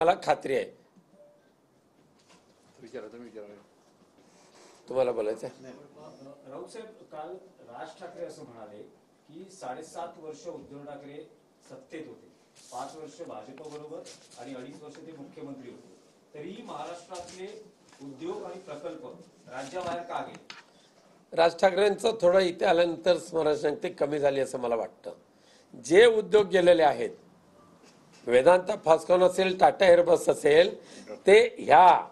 मला खात्री आहे तुम्हाला बोलायचं आहे। राऊत साहेब, काल राज ठाकरे असं म्हणाले की 7.5 वर्ष उद्धव ठाकरे सत्तेत होते, 5 वर्ष भाजप बरोबर आणि 2.5 वर्ष ते मुख्यमंत्री होते, तरीही महाराष्ट्रातले उद्योग आणि प्रकल्प राज्याबाहेर का गेले? राज ठाकरेंचं थोडं इथे आल्यानंतर स्मरणशक्ती कमी झाली असं मला वाटतं। जे उद्योग गेलेले आहेत, वेदांता फॉस्कॉन असेल, टाटा एअरबस असेल, ते ह्या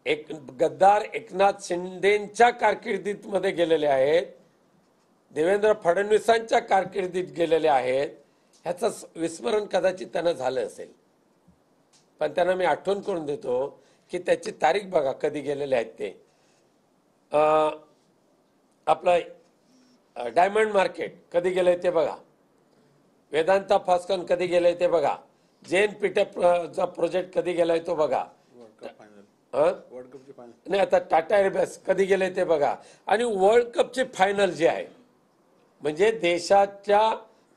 एक गद्दार एकनाथ शिंदेच्या कारकिर्दीत मध्ये गेलेले आहेत, देवेंद्र फडणवीसांच्या कारकिर्दीत गेलेले आहेत। ह्याचं विस्मरण कदाचित त्यांना झालं असेल, पण त्यांना मी आठवण करून देतो की त्याची तारीख बघा कधी गेलेले आहेत ते। आपलं डायमंड मार्केट कधी गेलंय ते बघा, वेदांता फॉस्कॉन कधी गेलंय ते बघा, जेन पीटरचा प्रोजेक्ट कधी गेलाय तो बघा, नाही आता टाटा एअरबेस कधी गेले ते बघा, आणि वर्ल्ड कपची फायनल जी आहे, म्हणजे देशाच्या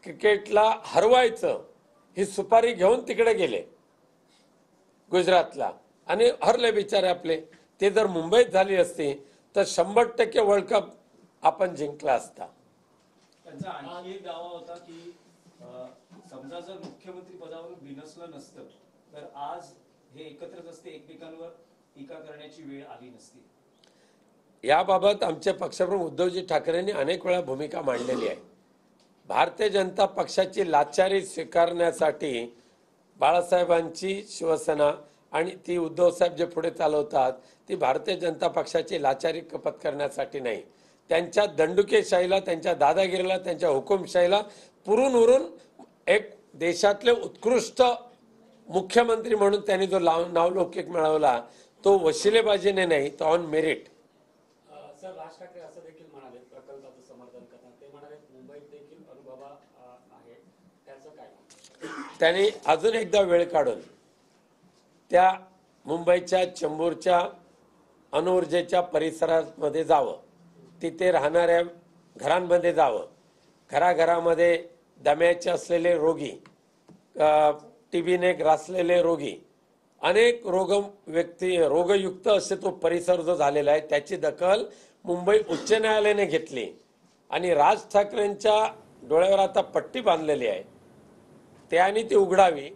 क्रिकेटला हरवायचं ही सुपारी घेऊन तिकडे गेले गुजरातला आणि हरले बिचारे आपले। ते जर मुंबईत झाली असती तर 100% वर्ल्ड कप आपण जिंकला असता। त्यांचा आणखी एक दावा होता की समजा जर मुख्यमंत्री पदावरून बिनसलं नसतं तर आज हे एकत्रच असते, एकमेकांवर टीका करण्याची वेळ आली नसती। याबाबत आमचे पक्षप्रमुख उद्धवजी ठाकरेंनी अनेक वेळा भूमिका मांडलेली आहे। भारतीय जनता पक्षाची लाचारी स्वीकारण्यासाठी बाळासाहेबांची शिवसेना आणि ती उद्धवसाहेब जे पुढे चालवतात ती भारतीय जनता पक्षाची लाचारी पत्करण्यासाठी नाही, त्यांच्या दंडुकेशाहीला, त्यांच्या दादागिरीला, त्यांच्या हुकुमशाहीला पुरून उरून एक देशातले उत्कृष्ट मुख्यमंत्री म्हणून त्यांनी जो नावलौकिक मिळवला तो वशिलेबाजीने नाही, तो on merit. Sir, Raj Thackeray असं देखील म्हणाले प्रकल्पाचं समर्थन करतात, ते म्हणाले मुंबईत देखील अनुभव आहे, त्याचं काय? त्यांनी अजून एकदा वेळ काढून त्या मुंबईच्या चेंबूरच्या अणुऊर्जेच्या परिसरामध्ये जावं, तिथे राहणाऱ्या घरांमध्ये जावं, घराघरामध्ये दम्याचे असलेले रोगी, टीबीने ग्रासलेले रोगी, अनेक रोगयुक्त असे तो परिसर जो झालेला आहे त्याची दखल मुंबई उच्च न्यायालयाने घेतली आणि राज ठाकरेंच्या डोळ्यावर आता पट्टी बांधलेली आहे, त्याने ती उघडावी।